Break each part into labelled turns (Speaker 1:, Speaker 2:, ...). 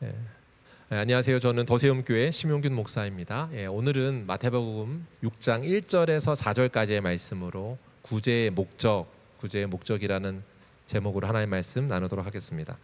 Speaker 1: 예. 안녕하세요. 저는 더세움교회 심용균 목사입니다. 오늘은 마태복음 6장 1절에서 4절까지의 말씀으로 구제의 목적이라는 제목으로 하나님의 말씀 나누도록 하겠습니다.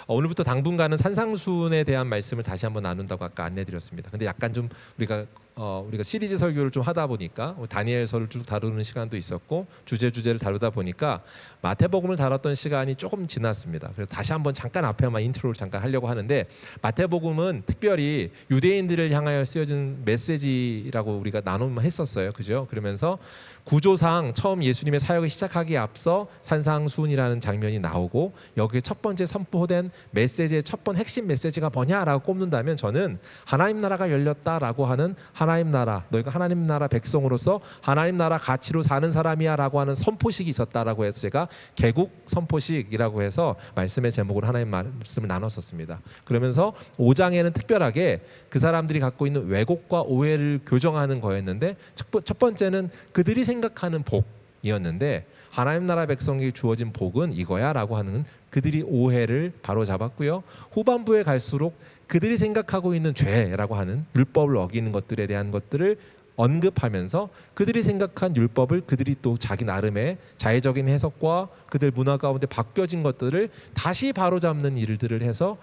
Speaker 1: 오늘부터 당분간은 산상수훈에 대한 말씀을 다시 한번 나눈다고 아까 안내드렸습니다. 근데 약간 좀 우리가 시리즈 설교를 좀 하다 보니까 다니엘서를 쭉 다루는 시간도 있었고 주제를 다루다 보니까 마태복음을 다뤘던 시간이 조금 지났습니다. 그래서 다시 한번 잠깐 앞에만 인트로를 잠깐 하려고 하는데, 마태복음은 특별히 유대인들을 향하여 쓰여진 메시지라고 우리가 나눔을 했었어요. 그죠? 그러면서 구조상 처음 예수님의 사역을 시작하기에 앞서 산상수훈이라는 장면이 나오고, 여기에 첫 번째 선포된 메시지의 첫 번 핵심 메시지가 뭐냐라고 꼽는다면, 저는 하나님 나라가 열렸다라고 하는 하나님 나라, 너희가 하나님 나라 백성으로서 하나님 나라 가치로 사는 사람이야 라고 하는 선포식이 있었다라고 해서 제가 개국 선포식이라고 해서 말씀의 제목으로 하나님 말씀을 나눴었습니다. 그러면서 5장에는 특별하게 그 사람들이 갖고 있는 왜곡과 오해를 교정하는 거였는데, 첫 번째는 그들이 생각하는 복이었는데, 하나님 나라 백성에게 주어진 복은 이거야 라고 하는 그들이 오해를 바로잡았고요. 후반부에 갈수록 그들이 생각하고 있는 죄라고 하는 율법을 어기는 것들에 대한 것들을 언급하면서 그들이 생각한 율법을 그들이 또 자기 나름의 자의적인 해석과 그들 문화 가운데 바뀌어진 것들을 다시 바로잡는 일들을 해서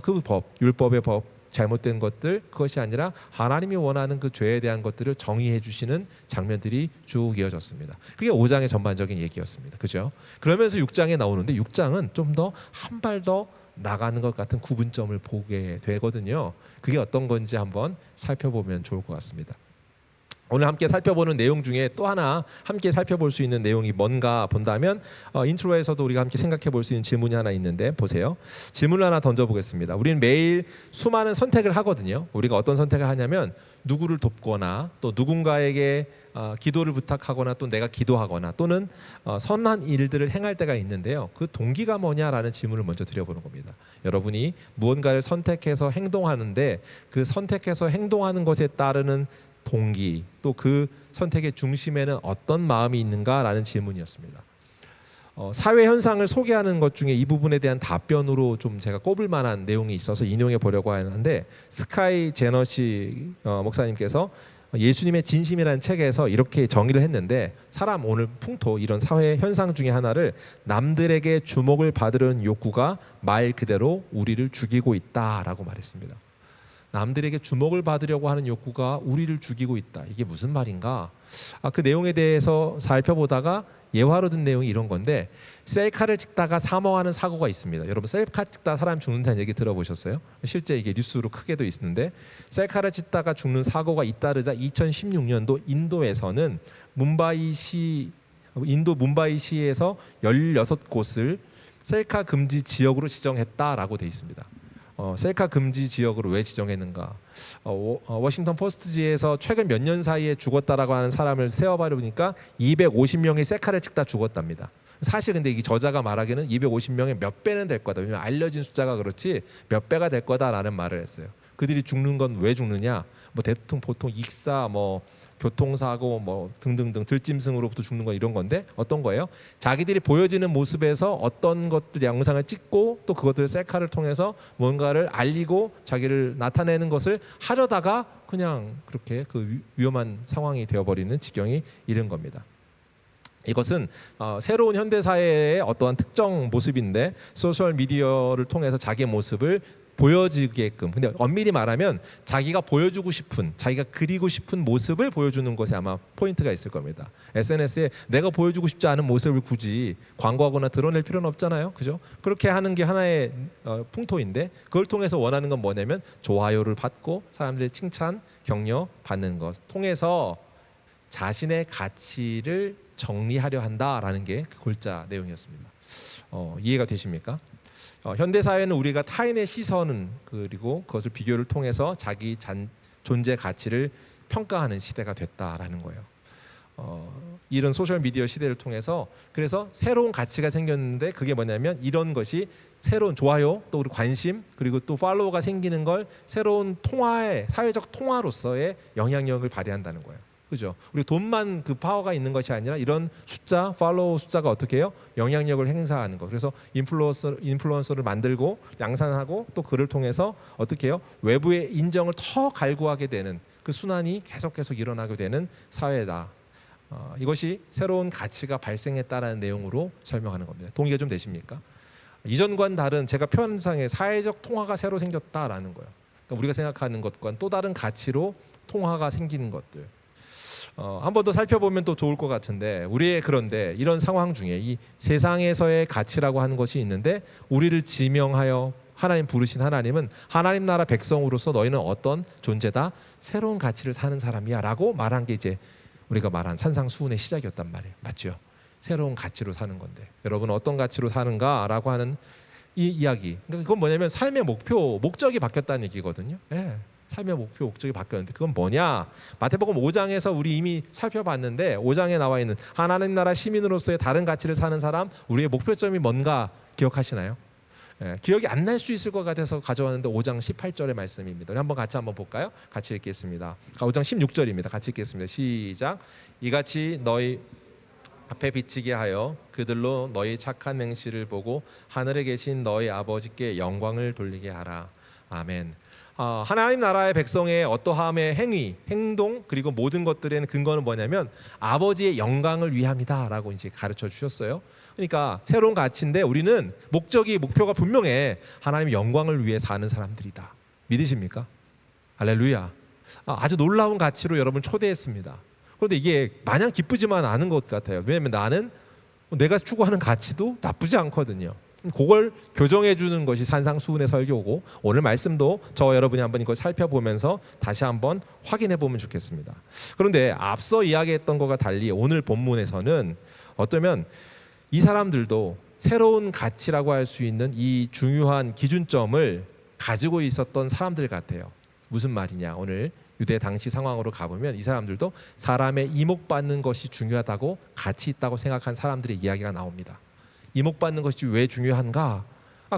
Speaker 1: 그 율법의 법, 잘못된 것들, 그것이 아니라 하나님이 원하는 그 죄에 대한 것들을 정의해 주시는 장면들이 쭉 이어졌습니다. 그게 5장의 전반적인 얘기였습니다. 그죠? 그러면서 6장에 나오는데, 6장은 좀 더 한 발 더 나가는 것 같은 구분점을 보게 되거든요. 그게 어떤 건지 한번 살펴보면 좋을 것 같습니다. 오늘 함께 살펴보는 내용 중에 또 하나 함께 살펴볼 수 있는 내용이 뭔가 본다면, 인트로에서도 우리가 함께 생각해 볼 수 있는 질문이 하나 있는데, 보세요. 질문을 하나 던져보겠습니다. 우리는 매일 수많은 선택을 하거든요. 우리가 어떤 선택을 하냐면, 누구를 돕거나 또 누군가에게 기도를 부탁하거나 또 내가 기도하거나 또는 선한 일들을 행할 때가 있는데요. 그 동기가 뭐냐라는 질문을 먼저 드려보는 겁니다. 여러분이 무언가를 선택해서 행동하는데 그 선택해서 행동하는 것에 따르는 동기, 또 그 선택의 중심에는 어떤 마음이 있는가라는 질문이었습니다. 사회 현상을 소개하는 것 중에 이 부분에 대한 답변으로 좀 제가 꼽을 만한 내용이 있어서 인용해 보려고 하는데, 스카이 제너시 목사님께서 예수님의 진심이라는 책에서 이렇게 정의를 했는데, 사람 오늘 풍토 이런 사회 현상 중에 하나를 남들에게 주목을 받으려는 욕구가 말 그대로 우리를 죽이고 있다라고 말했습니다. 남들에게 주목을 받으려고 하는 욕구가 우리를 죽이고 있다. 이게 무슨 말인가? 그 내용에 대해서 살펴보다가 예화로 든 내용이 이런 건데, 셀카를 찍다가 사망하는 사고가 있습니다. 여러분, 셀카 찍다가 사람 죽는다는 얘기 들어보셨어요? 실제 이게 뉴스로 크게도 있는데, 셀카를 찍다가 죽는 사고가 잇따르자 2016년도 인도에서는 인도 뭄바이시에서 16곳을 셀카 금지 지역으로 지정했다라고 돼 있습니다. 셀카 금지 지역으로 왜 지정했는가? 워싱턴 포스트지에서 최근 몇 년 사이에 죽었다라고 하는 사람을 세어보니까 250명이 셀카를 찍다 죽었답니다. 사실 근데 이 저자가 말하기는 250명의 몇 배는 될 거다. 왜냐하면 알려진 숫자가 그렇지 몇 배가 될 거다라는 말을 했어요. 그들이 죽는 건 왜 죽느냐? 대통령 보통 익사, 교통사고, 등등등 들짐승으로부터 죽는 건 이런 건데, 어떤 거예요? 자기들이 보여지는 모습에서 어떤 것들 영상을 찍고 또 그것들을 셀카를 통해서 뭔가를 알리고 자기를 나타내는 것을 하려다가 그냥 그렇게 그 위험한 상황이 되어버리는 지경이 이른 겁니다. 이것은 새로운 현대사회의 어떠한 특정 모습인데, 소셜 미디어를 통해서 자기의 모습을 보여지게끔, 근데 엄밀히 말하면 자기가 보여주고 싶은, 자기가 그리고 싶은 모습을 보여주는 것에 아마 포인트가 있을 겁니다. SNS에 내가 보여주고 싶지 않은 모습을 굳이 광고하거나 드러낼 필요는 없잖아요. 그죠? 그렇게 하는 게 하나의 풍토인데, 그걸 통해서 원하는 건 뭐냐면 좋아요를 받고 사람들의 칭찬, 격려 받는 것 통해서 자신의 가치를 정리하려 한다라는 게 그 골자 내용이었습니다. 이해가 되십니까? 현대 사회는 우리가 타인의 시선은 그리고 그것을 비교를 통해서 자기 존재 가치를 평가하는 시대가 됐다라는 거예요. 이런 소셜 미디어 시대를 통해서 그래서 새로운 가치가 생겼는데, 그게 뭐냐면 이런 것이 새로운 좋아요, 또 우리 관심, 그리고 또 팔로워가 생기는 걸 새로운 통화의 사회적 통화로서의 영향력을 발휘한다는 거예요. 그죠? 우리 돈만 그 파워가 있는 것이 아니라 이런 숫자, 팔로우 숫자가 어떻게 해요? 영향력을 행사하는 거. 그래서 인플루언서를 만들고 양산하고 또 그를 통해서 어떻게 해요? 외부의 인정을 더 갈구하게 되는 그 순환이 계속 일어나게 되는 사회다. 이것이 새로운 가치가 발생했다라는 내용으로 설명하는 겁니다. 동의가 좀 되십니까? 이전과는 다른 제가 표현상의 사회적 통화가 새로 생겼다라는 거예요. 그러니까 우리가 생각하는 것과는 또 다른 가치로 통화가 생기는 것들. 한 번 더 살펴보면 또 좋을 것 같은데 우리의 그런데 이런 상황 중에 이 세상에서의 가치라고 하는 것이 있는데 우리를 지명하여 하나님 부르신 하나님은 하나님 나라 백성으로서 너희는 어떤 존재다? 새로운 가치를 사는 사람이야 라고 말한 게 이제 우리가 말한 산상수훈의 시작이었단 말이에요. 맞죠? 새로운 가치로 사는 건데 여러분 어떤 가치로 사는가라고 하는 이 이야기. 그러니까 그건 뭐냐면 삶의 목표, 목적이 바뀌었다는 얘기거든요. 예. 삶의 목표, 목적이 바뀌었는데 그건 뭐냐? 마태복음 5장에서 우리 이미 살펴봤는데 5장에 나와 있는 하나님 나라 시민으로서의 다른 가치를 사는 사람, 우리의 목표점이 뭔가 기억하시나요? 예, 기억이 안 날 수 있을 것 같아서 가져왔는데 5장 18절의 말씀입니다. 우리 같이 한번 볼까요? 같이 읽겠습니다. 5장 16절입니다. 같이 읽겠습니다. 시작. 이같이 너희 앞에 비치게 하여 그들로 너희 착한 행실을 보고 하늘에 계신 너희 아버지께 영광을 돌리게 하라. 아멘. 하나님 나라의 백성의 어떠함의 행위, 행동 그리고 모든 것들의 근거는 뭐냐면 아버지의 영광을 위함이다라고 이제 가르쳐 주셨어요. 그러니까 새로운 가치인데 우리는 목표가 분명해. 하나님의 영광을 위해 사는 사람들이다. 믿으십니까? 할렐루야. 아주 놀라운 가치로 여러분 초대했습니다. 그런데 이게 마냥 기쁘지만 않은 것 같아요. 왜냐하면 나는 내가 추구하는 가치도 나쁘지 않거든요. 그걸 교정해 주는 것이 산상수훈의 설교고 오늘 말씀도 저와 여러분이 한번 이걸 살펴보면서 다시 한번 확인해 보면 좋겠습니다. 그런데 앞서 이야기했던 것과 달리 오늘 본문에서는 어쩌면 이 사람들도 새로운 가치라고 할 수 있는 이 중요한 기준점을 가지고 있었던 사람들 같아요. 무슨 말이냐? 오늘 유대 당시 상황으로 가보면 이 사람들도 사람의 이목받는 것이 중요하다고 가치 있다고 생각한 사람들의 이야기가 나옵니다. 이목받는 것이 왜 중요한가?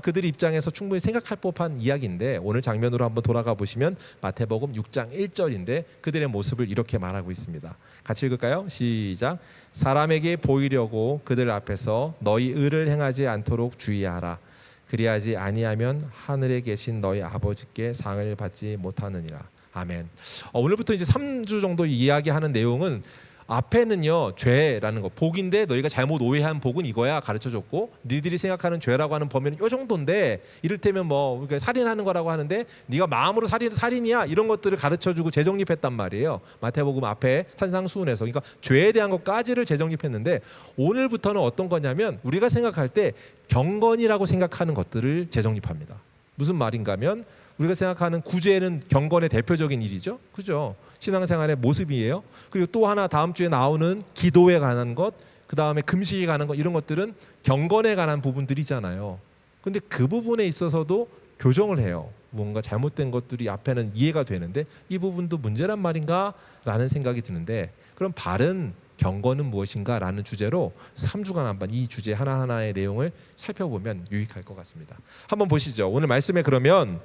Speaker 1: 그들의 입장에서 충분히 생각할 법한 이야기인데 오늘 장면으로 한번 돌아가 보시면 마태복음 6장 1절인데 그들의 모습을 이렇게 말하고 있습니다. 같이 읽을까요? 시작. 사람에게 보이려고 그들 앞에서 너희 의를 행하지 않도록 주의하라. 그리하지 아니하면 하늘에 계신 너희 아버지께 상을 받지 못하느니라. 아멘. 오늘부터 이제 3주 정도 이야기하는 내용은 앞에는요 죄라는 거 복인데 너희가 잘못 오해한 복은 이거야 가르쳐줬고 니들이 생각하는 죄라고 하는 범위는 요 정도인데 이를테면 뭐 그러니까 살인하는 거라고 하는데 네가 마음으로 살인이야 이런 것들을 가르쳐주고 재정립했단 말이에요. 마태복음 앞에 산상수훈에서 그러니까 죄에 대한 것까지를 재정립했는데 오늘부터는 어떤 거냐면 우리가 생각할 때 경건이라고 생각하는 것들을 재정립합니다. 무슨 말인가 하면 우리가 생각하는 구제는 경건의 대표적인 일이죠. 그죠? 신앙생활의 모습이에요. 그리고 또 하나 다음 주에 나오는 기도에 관한 것, 그 다음에 금식에 관한 것 이런 것들은 경건에 관한 부분들이잖아요. 근데 그 부분에 있어서도 교정을 해요. 뭔가 잘못된 것들이 앞에는 이해가 되는데 이 부분도 문제란 말인가? 라는 생각이 드는데 그럼 바른 경건은 무엇인가? 라는 주제로 3주간 한번 이 주제 하나하나의 내용을 살펴보면 유익할 것 같습니다. 한번 보시죠. 오늘 말씀에 그러면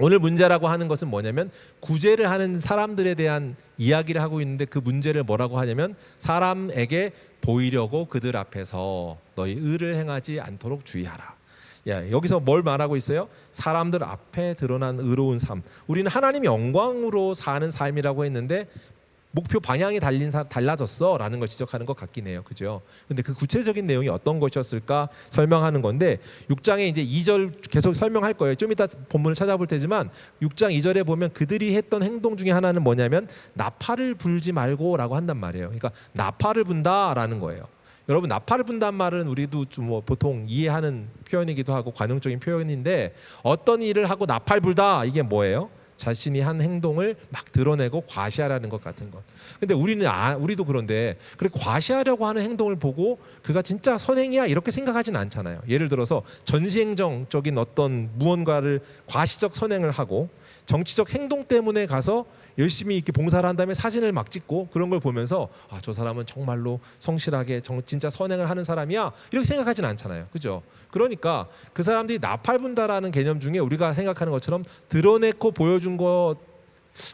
Speaker 1: 오늘 문제라고 하는 것은 뭐냐면 구제를 하는 사람들에 대한 이야기를 하고 있는데 그 문제를 뭐라고 하냐면 사람에게 보이려고 그들 앞에서 너희 의를 행하지 않도록 주의하라. 여기서 뭘 말하고 있어요? 사람들 앞에 드러난 의로운 삶. 우리는 하나님의 영광으로 사는 삶이라고 했는데 목표 방향이 달라졌어라는 걸 지적하는 것 같긴 해요. 그죠? 근데 그 구체적인 내용이 어떤 것이었을까 설명하는 건데 6장에 이제 2절 계속 설명할 거예요. 좀 이따 본문을 찾아볼 테지만 6장 2절에 보면 그들이 했던 행동 중에 하나는 뭐냐면 나팔을 불지 말고라고 한단 말이에요. 그러니까 나팔을 분다라는 거예요. 여러분 나팔을 분다는 말은 우리도 좀 뭐 보통 이해하는 표현이기도 하고 관용적인 표현인데 어떤 일을 하고 나팔 불다 이게 뭐예요? 자신이 한 행동을 막 드러내고 과시하라는 것 같은 것. 근데 우리도 그런데 그렇게 과시하려고 하는 행동을 보고 그가 진짜 선행이야 이렇게 생각하지는 않잖아요. 예를 들어서 전시행정적인 어떤 무언가를 과시적 선행을 하고 정치적 행동 때문에 가서 열심히 이렇게 봉사를 한 다음에 사진을 막 찍고 그런 걸 보면서 저 사람은 정말로 성실하게 진짜 선행을 하는 사람이야 이렇게 생각하지는 않잖아요. 그죠? 그러니까 그 사람들이 나팔 분다라는 개념 중에 우리가 생각하는 것처럼 드러내고 보여준 것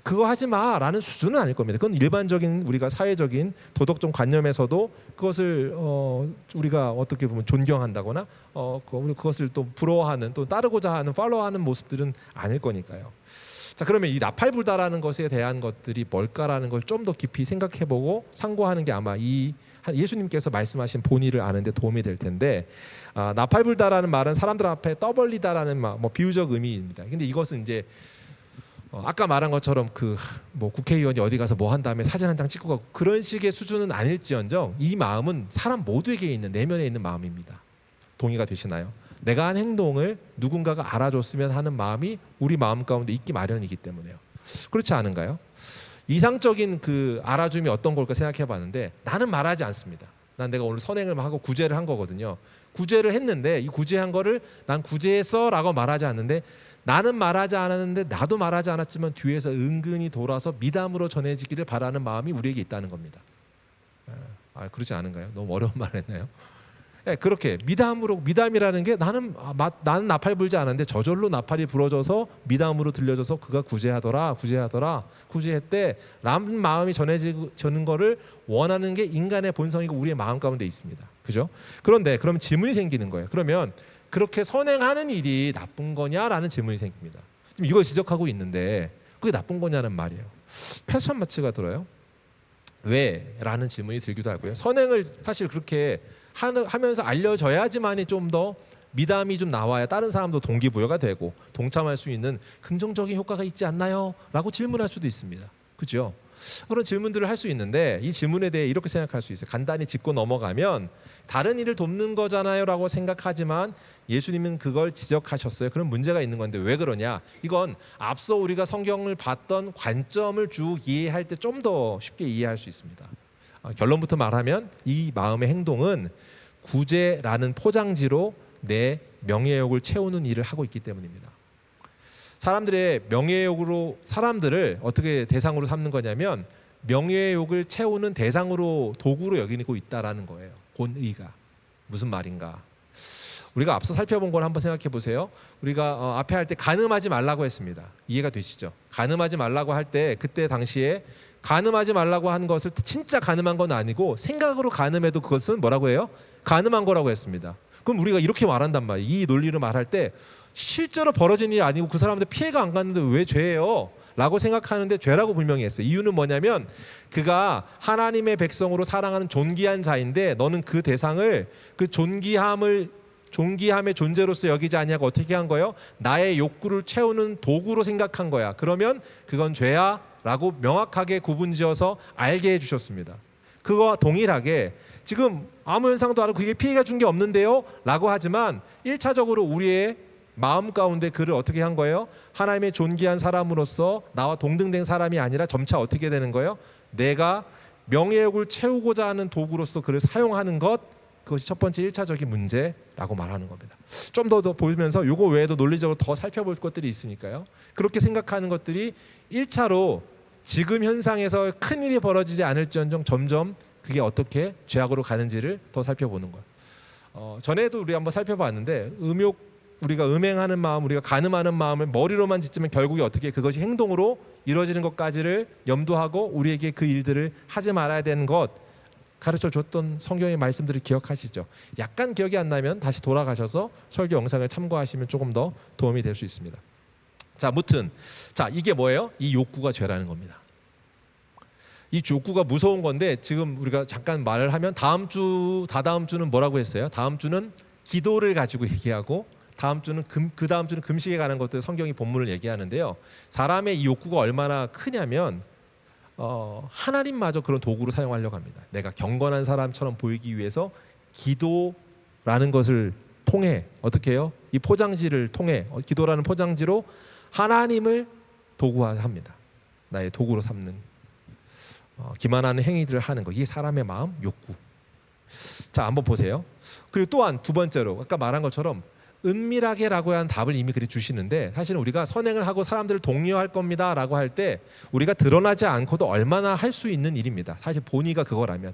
Speaker 1: 그거 하지 마라는 수준은 아닐 겁니다. 그건 일반적인 우리가 사회적인 도덕적 관념에서도 그것을 우리가 어떻게 보면 존경한다거나 그것을 또 부러워하는 또 따르고자 하는 팔로우하는 모습들은 아닐 거니까요. 자, 그러면 이 나팔불다라는 것에 대한 것들이 뭘까라는 걸 좀 더 깊이 생각해보고 상고하는 게 아마 이 예수님께서 말씀하신 본의를 아는 데 도움이 될 텐데, 나팔불다라는 말은 사람들 앞에 떠벌리다라는 뭐 비유적 의미입니다. 근데 이것은 이제 아까 말한 것처럼 뭐 국회의원이 어디 가서 뭐 한 다음에 사진 한 장 찍고 가고 그런 식의 수준은 아닐지언정 이 마음은 사람 모두에게 있는 내면에 있는 마음입니다. 동의가 되시나요? 내가 한 행동을 누군가가 알아줬으면 하는 마음이 우리 마음 가운데 있기 마련이기 때문에요. 그렇지 않은가요? 이상적인 그 알아줌이 어떤 걸까 생각해 봤는데, 나는 말하지 않습니다. 난 내가 오늘 선행을 하고 구제를 한 거거든요. 구제를 했는데 이 구제한 거를 난 구제했어 라고 말하지 않는데, 나는 말하지 않았는데 나도 말하지 않았지만 뒤에서 은근히 돌아서 미담으로 전해지기를 바라는 마음이 우리에게 있다는 겁니다. 그렇지 않은가요? 너무 어려운 말을 했나요? 네, 그렇게 미담이라는 게 나는 나팔 불지 않았는데 저절로 나팔이 불어져서 미담으로 들려져서 그가 구제했대 라는 마음이 전해지는 거를 원하는 게 인간의 본성이고 우리의 마음 가운데 있습니다. 그죠? 그런데 그럼 질문이 생기는 거예요. 그러면 그렇게 선행하는 일이 나쁜 거냐라는 질문이 생깁니다. 지금 이걸 지적하고 있는데 그게 나쁜 거냐는 말이에요. 패션 마취가 들어요. 왜? 라는 질문이 들기도 하고요. 선행을 사실 그렇게 하면서 알려져야지만이 좀 더 미담이 좀 나와야 다른 사람도 동기부여가 되고 동참할 수 있는 긍정적인 효과가 있지 않나요? 라고 질문할 수도 있습니다. 그렇죠? 그런 질문들을 할 수 있는데 이 질문에 대해 이렇게 생각할 수 있어요. 간단히 짚고 넘어가면 다른 일을 돕는 거잖아요 라고 생각하지만 예수님은 그걸 지적하셨어요. 그런 문제가 있는 건데 왜 그러냐? 이건 앞서 우리가 성경을 봤던 관점을 쭉 이해할 때 좀 더 쉽게 이해할 수 있습니다. 결론부터 말하면 이 마음의 행동은 구제라는 포장지로 내 명예욕을 채우는 일을 하고 있기 때문입니다. 사람들의 명예욕으로 사람들을 어떻게 대상으로 삼는 거냐면 명예욕을 채우는 대상으로 도구로 여기고 있다라는 거예요. 본의가 무슨 말인가? 우리가 앞서 살펴본 걸 한번 생각해 보세요. 우리가 앞에 할 때 간음하지 말라고 했습니다. 이해가 되시죠? 간음하지 말라고 할 때 그때 당시에 간음하지 말라고 한 것을 진짜 간음한 건 아니고 생각으로 간음해도 그것은 뭐라고 해요? 간음한 거라고 했습니다. 그럼 우리가 이렇게 말한단 말이에요. 이 논리를 말할 때 실제로 벌어진 일이 아니고 그 사람한테 피해가 안 갔는데 왜 죄예요? 라고 생각하는데 죄라고 분명히 했어요. 이유는 뭐냐면 그가 하나님의 백성으로 사랑하는 존귀한 자인데 너는 그 대상을 그 존귀함의 존재로서 여기지 아니하고 어떻게 한 거예요? 나의 욕구를 채우는 도구로 생각한 거야. 그러면 그건 죄야 라고 명확하게 구분지어서 알게 해주셨습니다. 그거와 동일하게 지금 아무 현상도 안 하고 그게 피해가 준 게 없는데요 라고 하지만 1차적으로 우리의 마음 가운데 그를 어떻게 한 거예요? 하나님의 존귀한 사람으로서 나와 동등된 사람이 아니라 점차 어떻게 되는 거예요? 내가 명예욕을 채우고자 하는 도구로서 그를 사용하는 것, 그것이 첫 번째 1차적인 문제라고 말하는 겁니다. 좀 더 보면서 이거 외에도 논리적으로 더 살펴볼 것들이 있으니까요. 그렇게 생각하는 것들이 1차로 지금 현상에서 큰일이 벌어지지 않을지언정 점점 그게 어떻게 죄악으로 가는지를 더 살펴보는 거예요. 전에도 우리 한번 살펴봤는데 우리가 음행하는 마음, 우리가 간음하는 마음을 머리로만 짓지면 결국에 어떻게 그것이 행동으로 이루어지는 것까지를 염두하고 우리에게 그 일들을 하지 말아야 되는 것 가르쳐 줬던 성경의 말씀들을 기억하시죠? 약간 기억이 안 나면 다시 돌아가셔서 설교 영상을 참고하시면 조금 더 도움이 될 수 있습니다. 자, 무튼 이게 뭐예요? 이 욕구가 죄라는 겁니다. 이 욕구가 무서운 건데 지금 우리가 잠깐 말을 하면 다다음 주는 뭐라고 했어요? 다음 주는 기도를 가지고 얘기하고 다음 주는 금식에 관한 것들 성경이 본문을 얘기하는데요. 사람의 이 욕구가 얼마나 크냐면 하나님마저 그런 도구로 사용하려고 합니다. 내가 경건한 사람처럼 보이기 위해서 기도라는 것을 통해 어떻게 해요? 이 포장지를 통해 기도라는 포장지로 하나님을 도구화합니다. 나의 도구로 삼는 기만하는 행위들을 하는 거. 이게 사람의 마음, 욕구. 자, 한번 보세요. 그리고 또한 두 번째로 아까 말한 것처럼 은밀하게라고 한 답을 이미 그리 주시는데 사실은 우리가 선행을 하고 사람들을 독려할 겁니다 라고 할 때 우리가 드러나지 않고도 얼마나 할 수 있는 일입니다. 사실 본의가 그거라면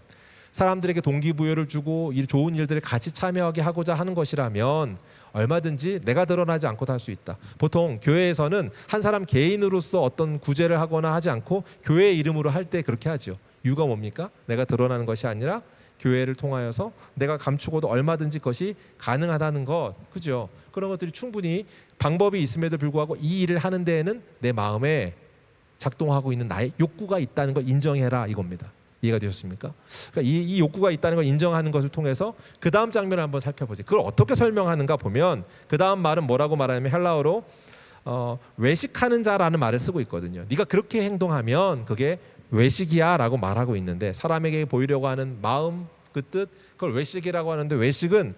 Speaker 1: 사람들에게 동기부여를 주고 좋은 일들을 같이 참여하게 하고자 하는 것이라면 얼마든지 내가 드러나지 않고도 할 수 있다. 보통 교회에서는 한 사람 개인으로서 어떤 구제를 하거나 하지 않고 교회 이름으로 할 때 그렇게 하죠. 이유가 뭡니까? 내가 드러나는 것이 아니라 교회를 통하여서 내가 감추고도 얼마든지 그것이 가능하다는 것, 그죠? 그런 것들이 충분히 방법이 있음에도 불구하고 이 일을 하는 데에는 내 마음에 작동하고 있는 나의 욕구가 있다는 걸 인정해라, 이겁니다. 이해가 되셨습니까? 그러니까 이 욕구가 있다는 걸 인정하는 것을 통해서 그 다음 장면을 한번 살펴보세요. 그걸 어떻게 설명하는가 보면 그 다음 말은 뭐라고 말하냐면 헬라어로 외식하는 자라는 말을 쓰고 있거든요. 네가 그렇게 행동하면 그게 외식이야 라고 말하고 있는데, 사람에게 보이려고 하는 마음, 그 뜻, 그걸 외식이라고 하는데, 외식은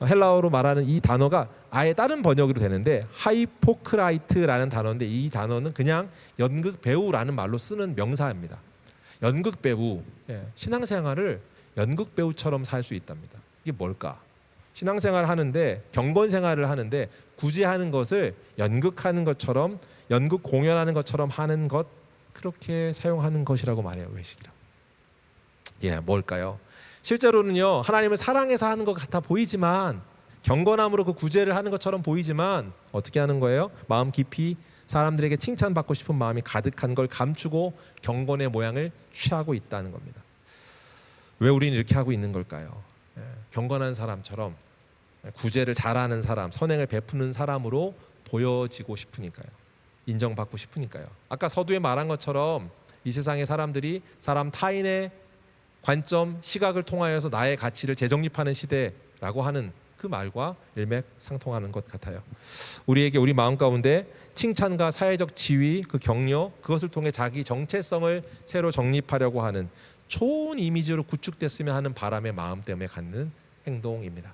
Speaker 1: 헬라어로 말하는 이 단어가 아예 다른 번역으로 되는데 하이포크라이트라는 단어인데, 이 단어는 그냥 연극 배우라는 말로 쓰는 명사입니다. 연극 배우, 신앙생활을 연극 배우처럼 살 수 있답니다. 이게 뭘까? 신앙생활을 하는데, 경건생활을 하는데 구제하는 것을 연극하는 것처럼, 연극 공연하는 것처럼 하는 것, 그렇게 사용하는 것이라고 말해요. 외식이라고. 뭘까요? 실제로는요, 하나님을 사랑해서 하는 것 같아 보이지만, 경건함으로 그 구제를 하는 것처럼 보이지만 어떻게 하는 거예요? 마음 깊이 사람들에게 칭찬받고 싶은 마음이 가득한 걸 감추고 경건의 모양을 취하고 있다는 겁니다. 왜 우리는 이렇게 하고 있는 걸까요? 경건한 사람처럼, 구제를 잘하는 사람, 선행을 베푸는 사람으로 보여지고 싶으니까요. 인정받고 싶으니까요. 아까 서두에 말한 것처럼 이 세상의 사람들이 사람 타인의 관점, 시각을 통하여서 나의 가치를 재정립하는 시대라고 하는 그 말과 일맥상통하는 것 같아요. 우리에게 우리 마음 가운데 칭찬과 사회적 지위, 그 격려, 그것을 통해 자기 정체성을 새로 정립하려고 하는 좋은 이미지로 구축됐으면 하는 바람의 마음 때문에 갖는 행동입니다.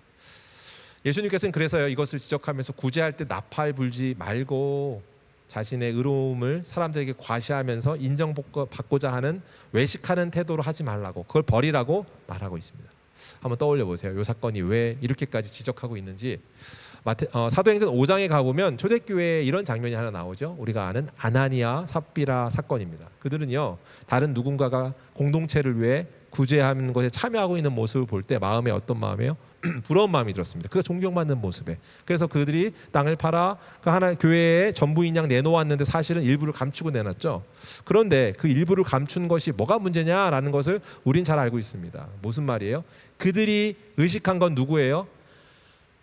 Speaker 1: 예수님께서는 그래서요, 이것을 지적하면서 구제할 때 나팔 불지 말고 자신의 의로움을 사람들에게 과시하면서 인정받고자 하는 외식하는 태도로 하지 말라고, 그걸 버리라고 말하고 있습니다. 한번 떠올려 보세요. 이 사건이 왜 이렇게까지 지적하고 있는지. 사도행전 5장에 가보면 초대교회에 이런 장면이 하나 나오죠. 우리가 아는 아나니아 삽비라 사건입니다. 그들은요, 다른 누군가가 공동체를 위해 구제하는 것에 참여하고 있는 모습을 볼 때 마음에 어떤 마음이에요? 부러운 마음이 들었습니다. 그가 존경받는 모습에. 그래서 그들이 땅을 팔아 그 하나 교회에 전부인 양 내놓았는데 사실은 일부를 감추고 내놨죠. 그런데 그 일부를 감춘 것이 뭐가 문제냐라는 것을 우린 잘 알고 있습니다. 무슨 말이에요? 그들이 의식한 건 누구예요?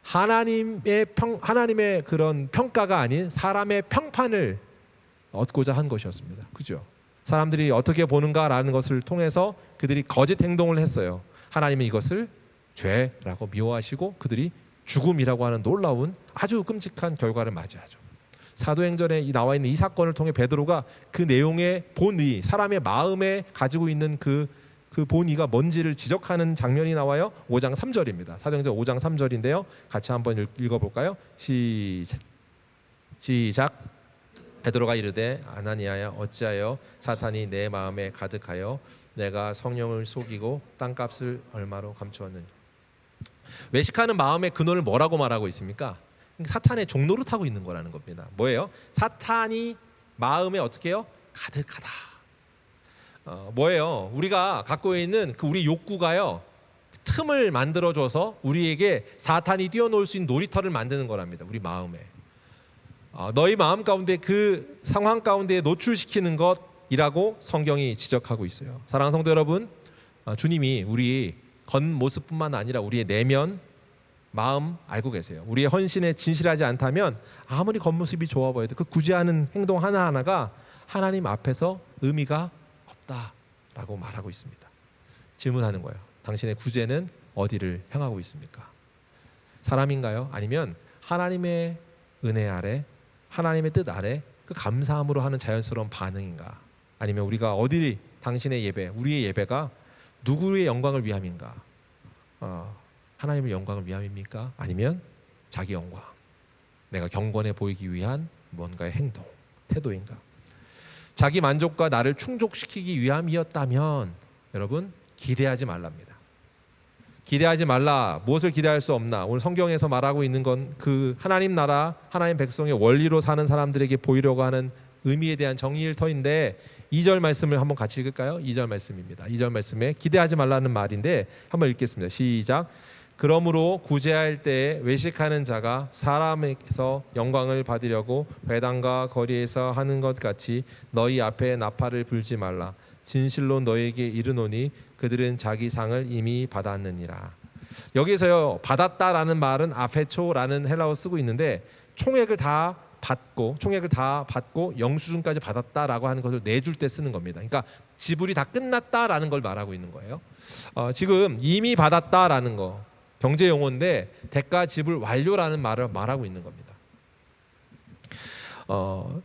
Speaker 1: 하나님의 그런 평가가 아닌 사람의 평판을 얻고자 한 것이었습니다. 그죠? 사람들이 어떻게 보는가라는 것을 통해서 그들이 거짓 행동을 했어요. 하나님은 이것을 죄라고 미워하시고 그들이 죽음이라고 하는 놀라운 아주 끔찍한 결과를 맞이하죠. 사도행전에 나와 있는 이 사건을 통해 베드로가 그 내용의 본의, 사람의 마음에 가지고 있는 그 본의가 뭔지를 지적하는 장면이 나와요. 5장 3절입니다. 사도행전 5장 3절인데요. 같이 한번 읽어볼까요? 시작. 베드로가 이르되 아나니아야, 어찌하여 사탄이 내 마음에 가득하여 내가 성령을 속이고 땅값을 얼마로 감추었느냐. 외식하는 마음의 근원을 뭐라고 말하고 있습니까? 사탄의 종노릇하고 있는 거라는 겁니다. 뭐예요? 사탄이 마음에 어떻게 해요? 가득하다. 뭐예요? 우리가 갖고 있는 그 우리 욕구가요, 틈을 만들어줘서 우리에게 사탄이 뛰어놀 수 있는 놀이터를 만드는 거랍니다. 우리 마음에. 너희 마음 가운데 그 상황 가운데 노출시키는 것이라고 성경이 지적하고 있어요. 사랑하는 성도 여러분, 주님이 우리 겉모습뿐만 아니라 우리의 내면 마음 알고 계세요. 우리의 헌신에 진실하지 않다면 아무리 겉모습이 좋아 보여도 그 구제하는 행동 하나하나가 하나님 앞에서 의미가 없다라고 말하고 있습니다. 질문하는 거예요. 당신의 구제는 어디를 향하고 있습니까? 사람인가요? 아니면 하나님의 은혜 아래, 하나님의 뜻 아래 그 감사함으로 하는 자연스러운 반응인가? 아니면 우리가 어디, 당신의 예배, 우리의 예배가 누구의 영광을 위함인가? 하나님의 영광을 위함입니까? 아니면 자기 영광, 내가 경건해 보이기 위한 무언가의 행동, 태도인가? 자기 만족과 나를 충족시키기 위함이었다면 여러분, 기대하지 말랍니다. 기대하지 말라. 무엇을 기대할 수 없나? 오늘 성경에서 말하고 있는 건 그 하나님 나라, 하나님 백성의 원리로 사는 사람들에게 보이려고 하는 의미에 대한 정의일 터인데 2절 말씀을 한번 같이 읽을까요? 2절 말씀입니다. 2절 말씀에 기대하지 말라는 말인데 한번 읽겠습니다. 시작. 그러므로 구제할 때 외식하는 자가 사람에게서 영광을 받으려고 회당과 거리에서 하는 것 같이 너희 앞에 나팔을 불지 말라. 진실로 너에게 이르노니 그들은 자기 상을 이미 받았느니라. 여기서요, 받았다라는 말은 아페초라는 헬라어 쓰고 있는데 총액을 다 받고 영수증까지 받았다라고 하는 것을 내줄 때 쓰는 겁니다. 그러니까 지불이 다 끝났다라는 걸 말하고 있는 거예요. 지금 이미 받았다라는 거 경제 용어인데 대가 지불 완료라는 말을 말하고 있는 겁니다.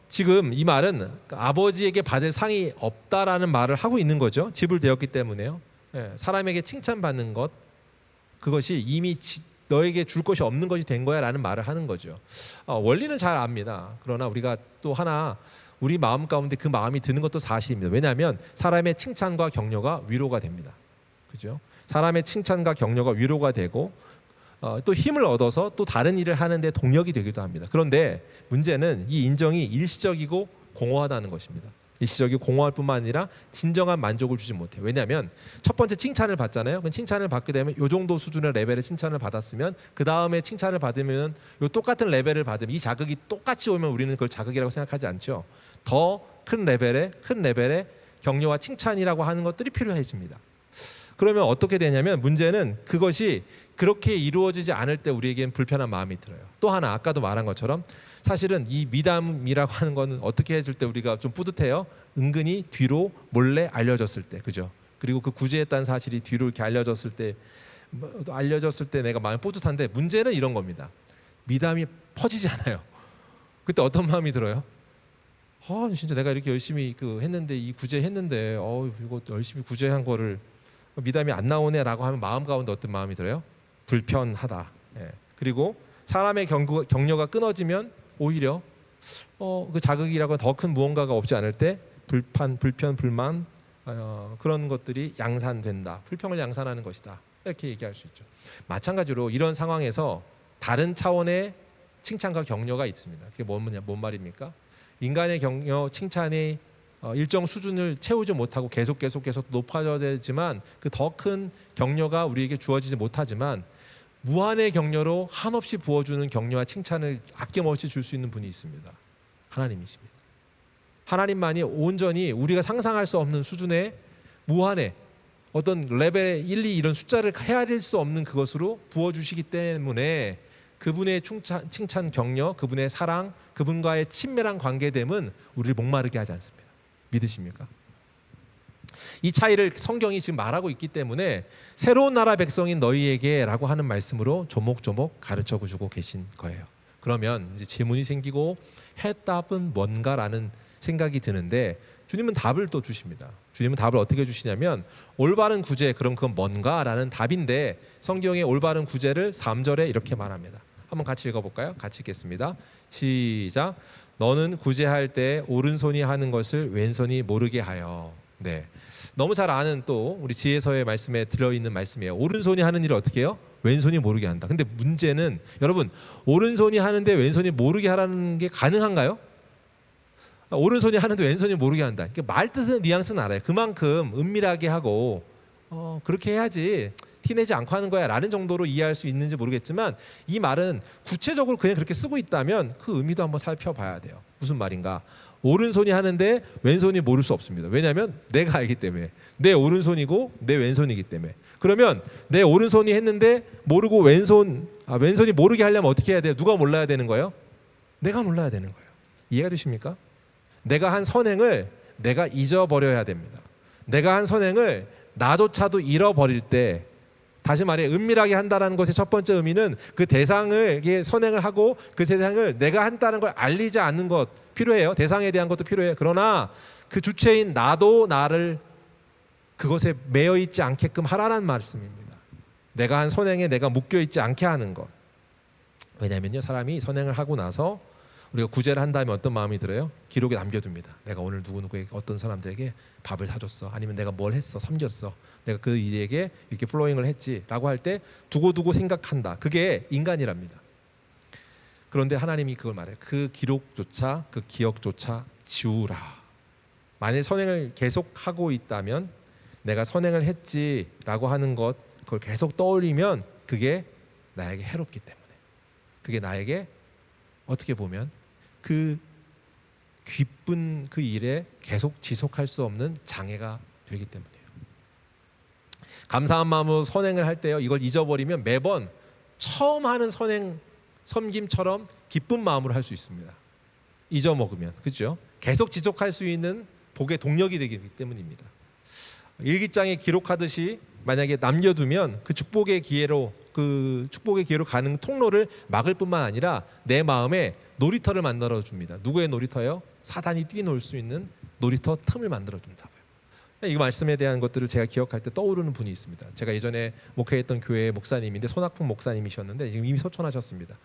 Speaker 1: 지금 이 말은 아버지에게 받을 상이 없다라는 말을 하고 있는 거죠. 지불되었기 때문에요. 사람에게 칭찬받는 것, 그것이 이미 너에게 줄 것이 없는 것이 된 거야 라는 말을 하는 거죠. 원리는 잘 압니다. 그러나 우리가 또 하나 우리 마음 가운데 그 마음이 드는 것도 사실입니다. 왜냐하면 사람의 칭찬과 격려가 위로가 됩니다. 그죠? 사람의 칭찬과 격려가 위로가 되고 또 힘을 얻어서 또 다른 일을 하는데 동력이 되기도 합니다. 그런데 문제는 이 인정이 일시적이고 공허하다는 것입니다. 일시적이고 공허할 뿐만 아니라 진정한 만족을 주지 못해요. 왜냐하면 첫 번째 칭찬을 받잖아요. 그 칭찬을 받게 되면 이 정도 수준의 레벨의 칭찬을 받았으면 그 다음에 칭찬을 받으면 이 똑같은 레벨을 받으면 이 자극이 똑같이 오면 우리는 그걸 자극이라고 생각하지 않죠. 더 큰 레벨의 격려와 칭찬이라고 하는 것들이 필요해집니다. 그러면 어떻게 되냐면 문제는 그것이 그렇게 이루어지지 않을 때 우리에겐 불편한 마음이 들어요. 또 하나 아까도 말한 것처럼 사실은 이 미담이라고 하는 거는 어떻게 해줄 때 우리가 좀 뿌듯해요. 은근히 뒤로 몰래 알려졌을 때, 그죠? 그리고 그 구제했다는 사실이 뒤로 이렇게 알려졌을 때 내가 마음이 뿌듯한데 문제는 이런 겁니다. 미담이 퍼지지 않아요. 그때 어떤 마음이 들어요? 진짜 내가 이렇게 열심히 했는데 이 구제했는데 이거 열심히 구제한 거를 미담이 안 나오네라고 하면 마음 가운데 어떤 마음이 들어요? 불편하다. 그리고 사람의 격려가 끊어지면 오히려 그 자극이라고 더 큰 무언가가 없지 않을 때 불편, 불만 그런 것들이 양산된다. 불평을 양산하는 것이다. 이렇게 얘기할 수 있죠. 마찬가지로 이런 상황에서 다른 차원의 칭찬과 격려가 있습니다. 그게 뭔 말입니까? 인간의 격려, 칭찬이 일정 수준을 채우지 못하고 계속 높아져야 되지만 그 더 큰 격려가 우리에게 주어지지 못하지만 무한의 격려로 한없이 부어주는 격려와 칭찬을 아낌없이 줄 수 있는 분이 있습니다. 하나님이십니다. 하나님만이 온전히 우리가 상상할 수 없는 수준의 무한의 어떤 레벨 1, 2 이런 숫자를 헤아릴 수 없는 그것으로 부어주시기 때문에 그분의 칭찬, 격려, 그분의 사랑, 그분과의 친밀한 관계됨은 우리를 목마르게 하지 않습니다. 믿으십니까? 이 차이를 성경이 지금 말하고 있기 때문에 새로운 나라 백성인 너희에게 라고 하는 말씀으로 조목조목 가르쳐 주고 계신 거예요. 그러면 이제 질문이 생기고 해답은 뭔가라는 생각이 드는데 주님은 답을 또 주십니다. 주님은 답을 어떻게 주시냐면 올바른 구제, 그럼 그건 뭔가라는 답인데 성경의 올바른 구제를 3절에 이렇게 말합니다. 한번 같이 읽어볼까요? 같이 읽겠습니다. 시작. 너는 구제할 때 오른손이 하는 것을 왼손이 모르게 하여. 네, 너무 잘 아는 또 우리 지혜서의 말씀에 들어있는 말씀이에요. 오른손이 하는 일을 어떻게 해요? 왼손이 모르게 한다. 근데 문제는 여러분 오른손이 하는데 왼손이 모르게 하라는 게 가능한가요? 오른손이 하는데 왼손이 모르게 한다. 그러니까 말 뜻은 뉘앙스는 알아요. 그만큼 은밀하게 하고 그렇게 해야지 티내지 않고 하는 거야 라는 정도로 이해할 수 있는지 모르겠지만 이 말은 구체적으로 그냥 그렇게 쓰고 있다면 그 의미도 한번 살펴봐야 돼요. 무슨 말인가? 오른손이 하는데 왼손이 모를 수 없습니다. 왜냐하면 내가 알기 때문에. 내 오른손이고 내 왼손이기 때문에. 그러면 내 오른손이 했는데 모르고 왼손이 모르게 하려면 어떻게 해야 돼요? 누가 몰라야 되는 거예요? 내가 몰라야 되는 거예요. 이해가 되십니까? 내가 한 선행을 내가 잊어버려야 됩니다. 내가 한 선행을 나조차도 잃어버릴 때, 다시 말해 은밀하게 한다는 것의 첫 번째 의미는 그 대상을 선행을 하고 그 대상을 내가 한다는 걸 알리지 않는 것 필요해요. 대상에 대한 것도 필요해요. 그러나 그 주체인 나도 나를 그것에 매여 있지 않게끔 하라는 말씀입니다. 내가 한 선행에 내가 묶여 있지 않게 하는 것. 왜냐면요, 사람이 선행을 하고 나서 우리가 구제를 한 다음에 어떤 마음이 들어요? 기록에 남겨둡니다. 내가 오늘 누구누구에게 어떤 사람들에게 밥을 사줬어. 아니면 내가 뭘 했어. 섬겼어. 내가 그 일에게 이렇게 플로잉을 했지 라고 할 때 두고두고 생각한다. 그게 인간이랍니다. 그런데 하나님이 그걸 말해요. 그 기록조차 그 기억조차 지우라. 만일 선행을 계속하고 있다면 내가 선행을 했지라고 하는 것, 그걸 계속 떠올리면 그게 나에게 해롭기 때문에, 그게 나에게 어떻게 보면 그 기쁜 그 일에 계속 지속할 수 없는 장애가 되기 때문이에요. 감사한 마음으로 선행을 할 때요, 이걸 잊어버리면 매번 처음 하는 선행 섬김처럼 기쁜 마음으로 할 수 있습니다. 잊어먹으면, 그렇죠? 계속 지속할 수 있는 복의 동력이 되기 때문입니다. 일기장에 기록하듯이 만약에 남겨두면 그 축복의 기회로 가는 통로를 막을 뿐만 아니라 내 마음에 놀이터를 만들어 줍니다. 누구의 놀이터요? 사단이 뛰놀 수 있는 놀이터 틈을 만들어 준다고요. 이 말씀에 대한 것들을 제가 기억할 때 떠오르는 분이 있습니다. 제가 예전에 목회했던 교회 목사님인데 손학풍 목사님이셨는데 지금 이미 소천하셨습니다.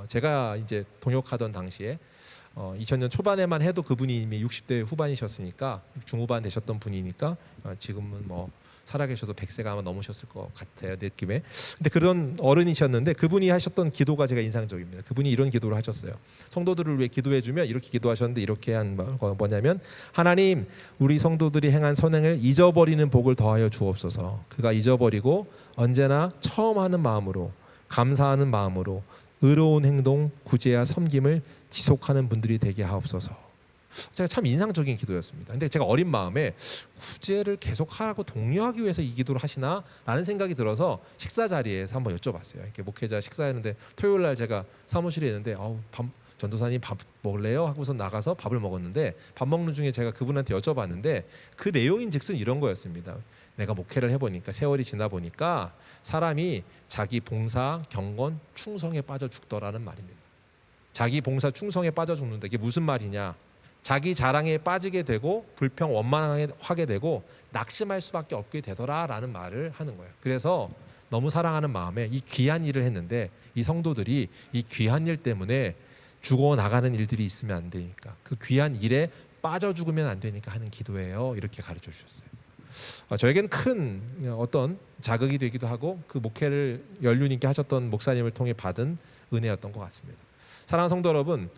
Speaker 1: 제가 이제 동역하던 당시에 2000년 초반에만 해도 그분이 이미 60대 후반이셨으니까, 중후반 되셨던 분이니까 지금은 뭐 살아계셔도 100세가 아마 넘으셨을 것 같아요, 느낌에. 근데 그런 어른이셨는데 그분이 하셨던 기도가 제가 인상적입니다. 그분이 이런 기도를 하셨어요. 성도들을 위해 기도해주면 이렇게 기도하셨는데, 이렇게 한 거 뭐냐면, 하나님, 우리 성도들이 행한 선행을 잊어버리는 복을 더하여 주옵소서. 그가 잊어버리고 언제나 처음 하는 마음으로, 감사하는 마음으로 의로운 행동, 구제와 섬김을 지속하는 분들이 되게 하옵소서. 제가 참 인상적인 기도였습니다. 근데 제가 어린 마음에 구제를 계속하라고 독려하기 위해서 이 기도를 하시나? 라는 생각이 들어서 식사 자리에서 한번 여쭤봤어요. 이렇게 목회자 식사했는데 토요일 날 제가 사무실에 있는데 전도사님 밥 먹을래요? 하고서 나가서 밥을 먹었는데, 밥 먹는 중에 제가 그분한테 여쭤봤는데 그 내용인즉슨 이런 거였습니다. 내가 목회를 해보니까, 세월이 지나 보니까 사람이 자기 봉사, 경건, 충성에 빠져 죽더라는 말입니다. 자기 봉사, 충성에 빠져 죽는다. 이게 무슨 말이냐? 자기 자랑에 빠지게 되고 불평, 원망하게 되고 낙심할 수밖에 없게 되더라라는 말을 하는 거예요. 그래서 너무 사랑하는 마음에 이 귀한 일을 했는데, 이 성도들이 이 귀한 일 때문에 죽어나가는 일들이 있으면 안 되니까, 그 귀한 일에 빠져 죽으면 안 되니까 하는 기도예요. 이렇게 가르쳐 주셨어요. 저에게는 큰 어떤 자극이 되기도 하고, 그 목회를 연륜 있게 하셨던 목사님을 통해 받은 은혜였던 것 같습니다. 사랑하는 성도 여러분,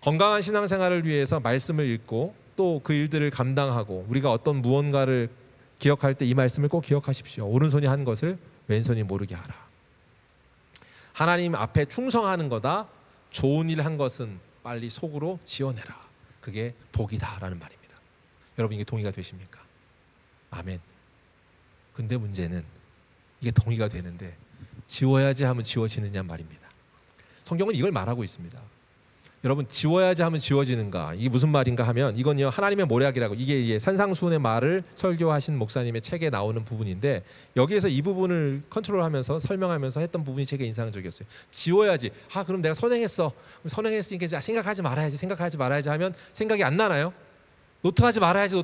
Speaker 1: 건강한 신앙생활을 위해서 말씀을 읽고 또 그 일들을 감당하고, 우리가 어떤 무언가를 기억할 때 이 말씀을 꼭 기억하십시오. 오른손이 한 것을 왼손이 모르게 하라. 하나님 앞에 충성하는 거다. 좋은 일 한 것은 빨리 속으로 지어내라. 그게 복이다라는 말입니다. 여러분, 이게 동의가 되십니까? 아멘. 근데 문제는 이게 동의가 되는데 지워야지 하면 지워지느냐 말입니다. 성경은 이걸 말하고 있습니다. 여러분, 지워야지 하면 지워지는가? 이게 무슨 말인가 하면, 이건요, 하나님의 모략이라고, 이게 산상수훈의 말을 설교하신 목사님의 책에 나오는 부분인데, 여기에서 이 부분을 컨트롤하면서 설명하면서 했던 부분이 제게 인상적이었어요. 지워야지. 그럼 내가 선행했어. 선행했으니까 생각하지 말아야지 하면 생각이 안 나나요? 노트하지 말아야지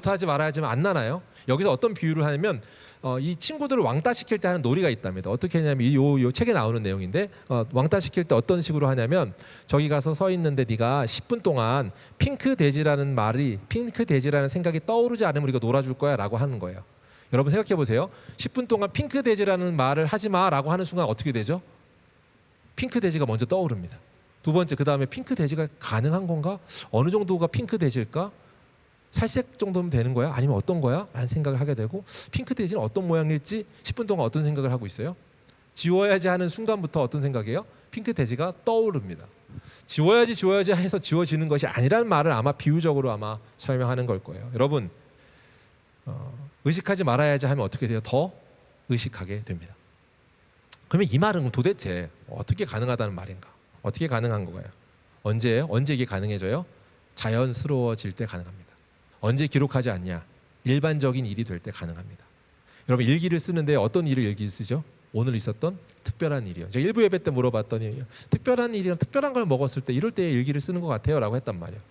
Speaker 1: 하면 안 나나요? 여기서 어떤 비유를 하냐면, 이 친구들을 왕따시킬 때 하는 놀이가 있답니다. 어떻게 하냐면, 요 책에 나오는 내용인데, 왕따시킬 때 어떤 식으로 하냐면, 저기 가서 서 있는데 네가 10분 동안 핑크 돼지라는 생각이 떠오르지 않으면 우리가 놀아줄 거야 라고 하는 거예요. 여러분 생각해 보세요. 10분 동안 핑크 돼지라는 말을 하지 마 라고 하는 순간 어떻게 되죠? 핑크 돼지가 먼저 떠오릅니다. 두 번째, 그 다음에 핑크 돼지가 가능한 건가? 어느 정도가 핑크 돼지일까? 살색 정도면 되는 거야? 아니면 어떤 거야? 라는 생각을 하게 되고, 핑크 돼지는 어떤 모양일지 10분 동안 어떤 생각을 하고 있어요? 지워야지 하는 순간부터 어떤 생각이에요? 핑크 돼지가 떠오릅니다. 지워야지 해서 지워지는 것이 아니라는 말을 아마 비유적으로 아마 설명하는 걸 거예요. 여러분, 의식하지 말아야지 하면 어떻게 돼요? 더 의식하게 됩니다. 그러면 이 말은 도대체 어떻게 가능하다는 말인가? 어떻게 가능한 거예요? 언제 이게 가능해져요? 자연스러워질 때 가능합니다. 언제 기록하지 않냐? 일반적인 일이 될 때 가능합니다. 여러분, 일기를 쓰는데 어떤 일을 일기를 쓰죠? 오늘 있었던 특별한 일이요. 제가 일부 예배 때 물어봤더니 특별한 일이랑 특별한 걸 먹었을 때 이럴 때 일기를 쓰는 것 같아요 라고 했단 말이에요.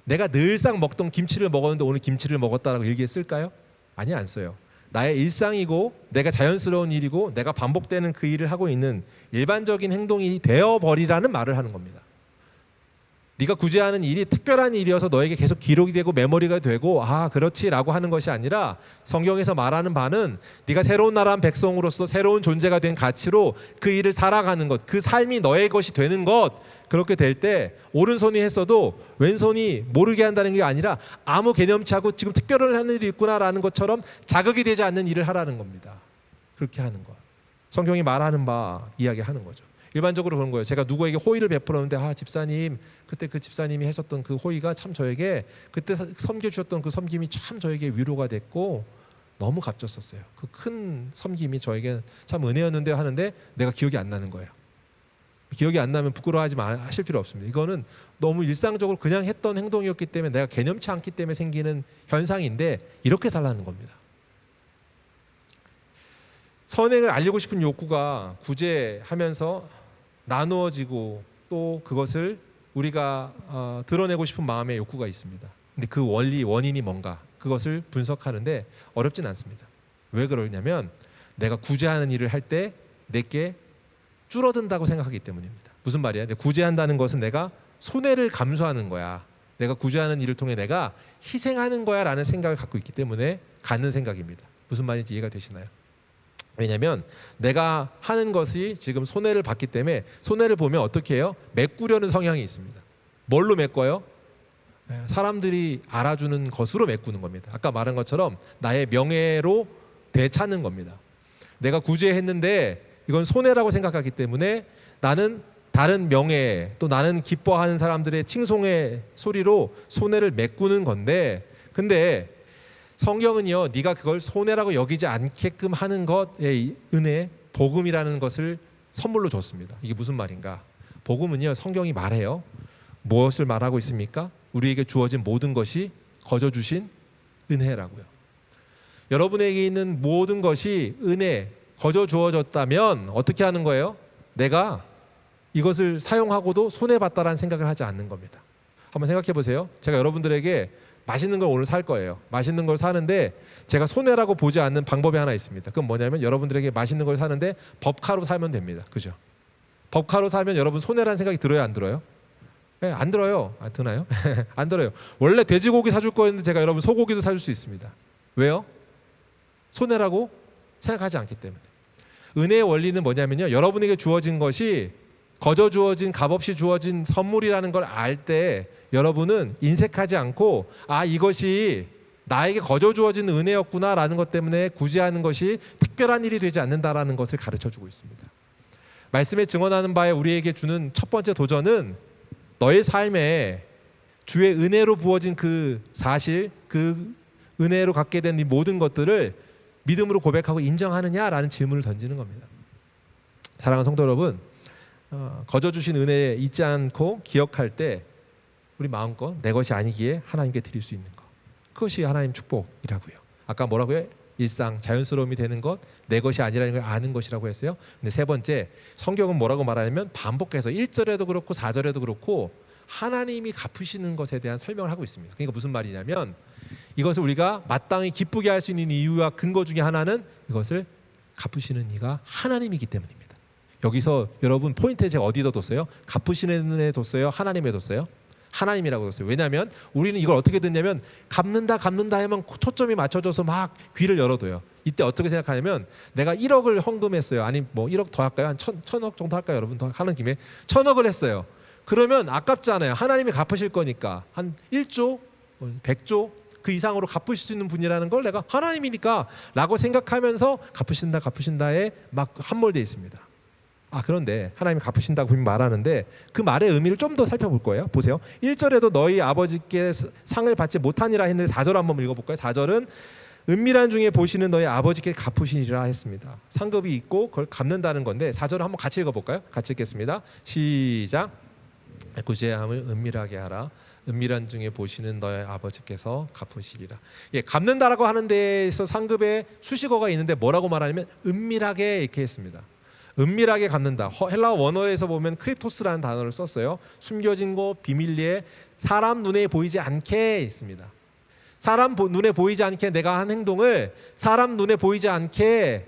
Speaker 1: 내가 늘상 먹던 김치를 먹었는데 오늘 김치를 먹었다라고 일기에 쓸까요? 아니, 안 써요. 나의 일상이고 내가 자연스러운 일이고 내가 반복되는 그 일을 하고 있는 일반적인 행동이 되어버리라는 말을 하는 겁니다. 네가 구제하는 일이 특별한 일이어서 너에게 계속 기록이 되고 메모리가 되고 아 그렇지라고 하는 것이 아니라 성경에서 말하는 바는 네가 새로운 나라한 백성으로서 새로운 존재가 된 가치로 그 일을 살아가는 것, 그 삶이 너의 것이 되는 것. 그렇게 될 때 오른손이 했어도 왼손이 모르게 한다는 게 아니라 아무 개념치 않고 지금 특별한 하는 일이 있구나라는 것처럼 자극이 되지 않는 일을 하라는 겁니다. 그렇게 하는 것. 성경이 말하는 바 이야기하는 거죠. 일반적으로 그런 거예요. 제가 누구에게 호의를 베풀었는데 아 집사님 그때 그 집사님이 하셨던 그 호의가 참 저에게 그때 섬겨주셨던 그 섬김이 참 저에게 위로가 됐고 너무 값졌었어요. 그 큰 섬김이 저에게 참 은혜였는데 하는데 내가 기억이 안 나는 거예요. 기억이 안 나면 부끄러워하지 하실 필요 없습니다. 이거는 너무 일상적으로 그냥 했던 행동이었기 때문에 내가 개념치 않기 때문에 생기는 현상인데 이렇게 살라는 겁니다. 선행을 알리고 싶은 욕구가 구제하면서 나누어지고 또 그것을 우리가 드러내고 싶은 마음의 욕구가 있습니다. 근데 그 원인이 뭔가 그것을 분석하는데 어렵진 않습니다. 왜 그러냐면 내가 구제하는 일을 할 때 내게 줄어든다고 생각하기 때문입니다. 무슨 말이야? 구제한다는 것은 내가 손해를 감수하는 거야. 내가 구제하는 일을 통해 내가 희생하는 거야 라는 생각을 갖고 있기 때문에 갖는 생각입니다. 무슨 말인지 이해가 되시나요? 왜냐하면 내가 하는 것이 지금 손해를 봤기 때문에 손해를 보면 어떻게 해요? 메꾸려는 성향이 있습니다. 뭘로 메꿔요? 사람들이 알아주는 것으로 메꾸는 겁니다. 아까 말한 것처럼 나의 명예로 되찾는 겁니다. 내가 구제했는데 이건 손해라고 생각하기 때문에 나는 다른 명예 또 나는 기뻐하는 사람들의 칭송의 소리로 손해를 메꾸는 건데 근데 성경은요, 네가 그걸 손해라고 여기지 않게끔 하는 것의 은혜, 복음이라는 것을 선물로 줬습니다. 이게 무슨 말인가? 복음은요, 성경이 말해요. 무엇을 말하고 있습니까? 우리에게 주어진 모든 것이 거저 주신 은혜라고요. 여러분에게 있는 모든 것이 은혜, 거저 주어졌다면 어떻게 하는 거예요? 내가 이것을 사용하고도 손해봤다라는 생각을 하지 않는 겁니다. 한번 생각해 보세요. 제가 여러분들에게 맛있는 걸 오늘 살 거예요. 맛있는 걸 사는데 제가 손해라고 보지 않는 방법이 하나 있습니다. 그건 뭐냐면 여러분들에게 맛있는 걸 사는데 법카로 사면 됩니다. 그죠? 법카로 사면 여러분 손해라는 생각이 들어요? 안 들어요? 네, 안 들어요. 안 드나요? 안 들어요. 원래 돼지고기 사줄 거였는데 제가 여러분 소고기도 사줄 수 있습니다. 왜요? 손해라고 생각하지 않기 때문에. 은혜의 원리는 뭐냐면요. 여러분에게 주어진 것이 거저 주어진 값없이 주어진 선물이라는 걸 알 때 여러분은 인색하지 않고 아 이것이 나에게 거저 주어진 은혜였구나라는 것 때문에 구제하는 것이 특별한 일이 되지 않는다라는 것을 가르쳐주고 있습니다. 말씀에 증언하는 바에 우리에게 주는 첫 번째 도전은 너의 삶에 주의 은혜로 부어진 그 사실 그 은혜로 갖게 된 이 모든 것들을 믿음으로 고백하고 인정하느냐라는 질문을 던지는 겁니다. 사랑하는 성도 여러분, 거저 주신 은혜에 잊지 않고 기억할 때 우리 마음껏 내 것이 아니기에 하나님께 드릴 수 있는 것, 그것이 하나님 축복이라고요. 아까 뭐라고요? 일상 자연스러움이 되는 것, 내 것이 아니라는 걸 아는 것이라고 했어요. 근데 세 번째, 성경은 뭐라고 말하냐면 반복해서 1절에도 그렇고 4절에도 그렇고 하나님이 갚으시는 것에 대한 설명을 하고 있습니다. 그러니까 무슨 말이냐면 이것을 우리가 마땅히 기쁘게 할 수 있는 이유와 근거 중에 하나는 이것을 갚으시는 이가 하나님이기 때문입니다. 여기서 여러분 포인트 제가 어디다 뒀어요? 갚으시는 애 뒀어요? 하나님에 뒀어요? 하나님이라고 뒀어요. 왜냐하면 우리는 이걸 어떻게 듣냐면 갚는다 하면 초점이 맞춰져서 막 귀를 열어둬요. 이때 어떻게 생각하냐면 내가 1억을 헌금했어요. 아니 뭐 1억 더 할까요? 한 1000억 정도 할까요? 여러분 더 하는 김에 1000억을 했어요. 그러면 아깝잖아요. 하나님이 갚으실 거니까 한 1조, 100조 그 이상으로 갚으실 수 있는 분이라는 걸 내가 하나님이니까 라고 생각하면서 갚으신다에 막 함몰되어 있습니다. 그런데 하나님이 갚으신다고 분명히 말하는데 그 말의 의미를 좀 더 살펴볼 거예요. 보세요. 1절에도 너희 아버지께 상을 받지 못하니라 했는데 4절 한번 읽어볼까요? 4절은 은밀한 중에 보시는 너희 아버지께 갚으시니라 했습니다. 상급이 있고 그걸 갚는다는 건데 4절을 한번 같이 읽어볼까요? 같이 읽겠습니다. 시작. 구제함을 은밀하게 하라. 은밀한 중에 보시는 너의 아버지께서 갚으시리라. 갚는다라고 하는 데에서 상급의 수식어가 있는데 뭐라고 말하냐면 은밀하게 이렇게 했습니다. 은밀하게 갚는다. 헬라어 원어에서 보면 크리토스라는 단어를 썼어요. 숨겨진 거, 비밀리에 사람 눈에 보이지 않게 있습니다. 사람 눈에 보이지 않게 내가 한 행동을 사람 눈에 보이지 않게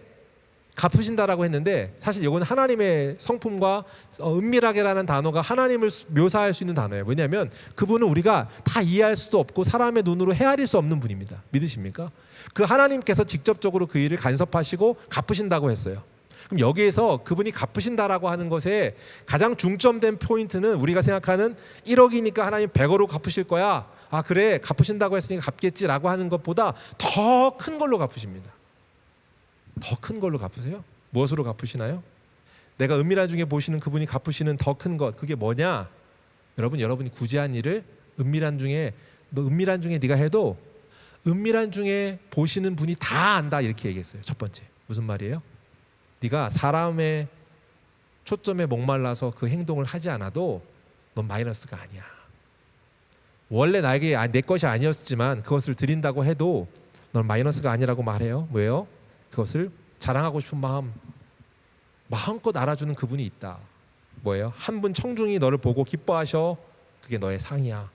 Speaker 1: 갚으신다라고 했는데 사실 이건 하나님의 성품과 은밀하게라는 단어가 하나님을 묘사할 수 있는 단어예요. 왜냐하면 그분은 우리가 다 이해할 수도 없고 사람의 눈으로 헤아릴 수 없는 분입니다. 믿으십니까? 그 하나님께서 직접적으로 그 일을 간섭하시고 갚으신다고 했어요. 그럼 여기에서 그분이 갚으신다라고 하는 것에 가장 중점된 포인트는 우리가 생각하는 1억이니까 하나님 100억으로 갚으실 거야. 아 그래 갚으신다고 했으니까 갚겠지라고 하는 것보다 더 큰 걸로 갚으십니다. 더 큰 걸로 갚으세요? 무엇으로 갚으시나요? 내가 은밀한 중에 보시는 그분이 갚으시는 더 큰 것, 그게 뭐냐? 여러분이 구제한 일을 은밀한 중에 네가 해도 은밀한 중에 보시는 분이 다 안다 이렇게 얘기했어요. 첫 번째 무슨 말이에요? 네가 사람의 초점에 목말라서 그 행동을 하지 않아도 넌 마이너스가 아니야. 원래 나에게 내 것이 아니었지만 그것을 드린다고 해도 넌 마이너스가 아니라고 말해요. 왜요? 그것을 자랑하고 싶은 마음껏 알아주는 그분이 있다. 뭐예요? 한 분 청중이 너를 보고 기뻐하셔. 그게 너의 상이야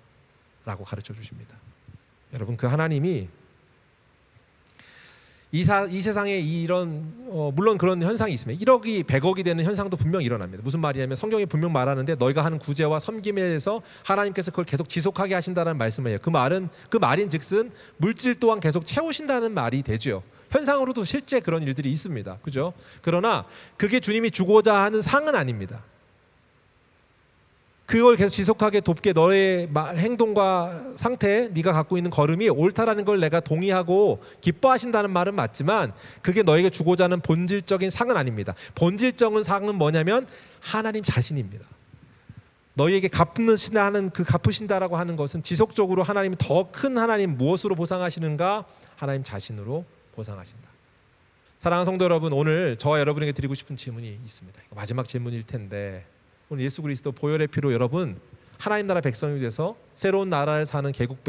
Speaker 1: 라고 가르쳐 주십니다. 여러분 그 하나님이 이 세상에 이런 물론 그런 현상이 있으면 1억이 100억이 되는 현상도 분명 일어납니다. 무슨 말이냐면 성경이 분명 말하는데 너희가 하는 구제와 섬김에 대해서 하나님께서 그걸 계속 지속하게 하신다는 말씀을 해요. 그 말인즉슨 물질 또한 계속 채우신다는 말이 되죠. 현상으로도 실제 그런 일들이 있습니다. 그죠? 그러나 그게 주님이 주고자 하는 상은 아닙니다. 그걸 계속 지속하게 돕게 너의 행동과 상태, 네가 갖고 있는 걸음이 옳다라는 걸 내가 동의하고 기뻐하신다는 말은 맞지만 그게 너에게 주고자 하는 본질적인 상은 아닙니다. 본질적인 상은 뭐냐면 하나님 자신입니다. 너희에게 갚으신다라고 하는 것은 지속적으로 하나님이 더 큰 하나님 무엇으로 보상하시는가? 하나님 자신으로 보상하신다. 사랑하는 성도 여러분, 오늘 저와 여러분에게 드리고 싶은 질문이 있습니다. 마지막 질문일 텐데 오늘 예수 그리스도 보혈의 피로 여러분 하나님 나라 백성이 돼서 새로운 나라를 사는 개국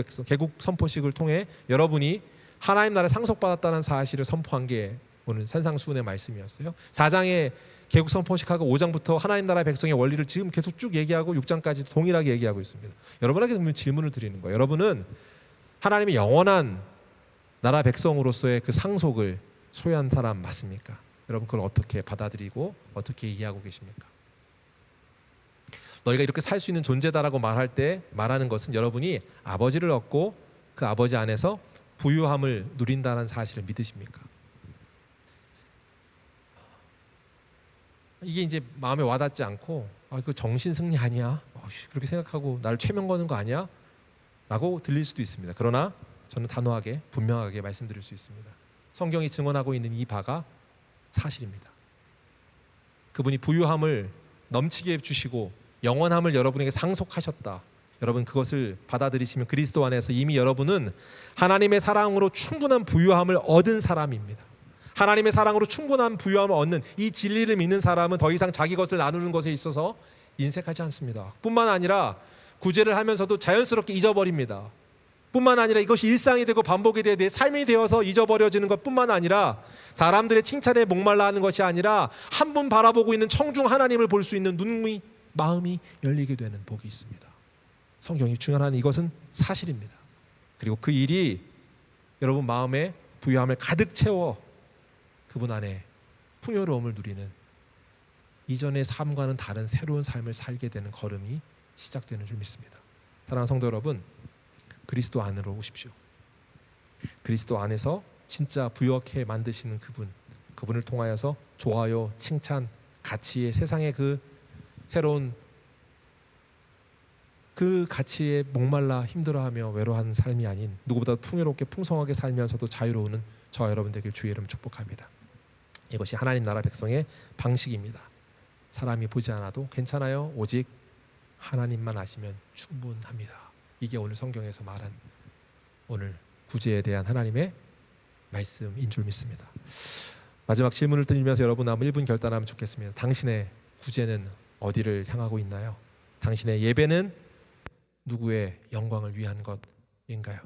Speaker 1: 선포식을 통해 여러분이 하나님 나라에 상속받았다는 사실을 선포한 게 오늘 산상수훈의 말씀이었어요. 4장의 개국 선포식하고 5장부터 하나님 나라 백성의 원리를 지금 계속 쭉 얘기하고 6장까지 동일하게 얘기하고 있습니다. 여러분에게 질문을 드리는 거예요. 여러분은 하나님의 영원한 나라 백성으로서의 그 상속을 소유한 사람 맞습니까? 여러분 그걸 어떻게 받아들이고 어떻게 이해하고 계십니까? 너희가 이렇게 살 수 있는 존재다라고 말할 때 말하는 것은 여러분이 아버지를 얻고 그 아버지 안에서 부유함을 누린다는 사실을 믿으십니까? 이게 이제 마음에 와닿지 않고 그 정신 승리 아니야? 그렇게 생각하고 나를 최면 거는 거 아니야? 라고 들릴 수도 있습니다. 그러나 저는 단호하게 분명하게 말씀드릴 수 있습니다. 성경이 증언하고 있는 이 바가 사실입니다. 그분이 부유함을 넘치게 주시고 영원함을 여러분에게 상속하셨다. 여러분 그것을 받아들이시면 그리스도 안에서 이미 여러분은 하나님의 사랑으로 충분한 부유함을 얻은 사람입니다. 하나님의 사랑으로 충분한 부유함을 얻는 이 진리를 믿는 사람은 더 이상 자기 것을 나누는 것에 있어서 인색하지 않습니다. 뿐만 아니라 구제를 하면서도 자연스럽게 잊어버립니다. 뿐만 아니라 이것이 일상이 되고 반복이 되어 내 삶이 되어서 잊어버려지는 것뿐만 아니라 사람들의 칭찬에 목말라 하는 것이 아니라 한 분 바라보고 있는 청중 하나님을 볼 수 있는 눈이 마음이 열리게 되는 복이 있습니다. 성경이 증언하는 이것은 사실입니다. 그리고 그 일이 여러분 마음에 부유함을 가득 채워 그분 안에 풍요로움을 누리는 이전의 삶과는 다른 새로운 삶을 살게 되는 걸음이 시작되는 줄 믿습니다. 사랑하는 성도 여러분, 그리스도 안으로 오십시오. 그리스도 안에서 진짜 부유하게 만드시는 그분을 통하여서 좋아요, 칭찬, 가치의 세상의 그 새로운 그 가치에 목말라 힘들어하며 외로워하는 삶이 아닌 누구보다 풍요롭게 풍성하게 살면서도 자유로우는 저와 여러분 되길 주의 이름 축복합니다. 이것이 하나님 나라 백성의 방식입니다. 사람이 보지 않아도 괜찮아요. 오직 하나님만 아시면 충분합니다. 이게 오늘 성경에서 말한 오늘 구제에 대한 하나님의 말씀인 줄 믿습니다. 마지막 질문을 드리면서 여러분 한번 1분 결단하면 좋겠습니다. 당신의 구제는 어디를 향하고 있나요? 당신의 예배는 누구의 영광을 위한 것인가요?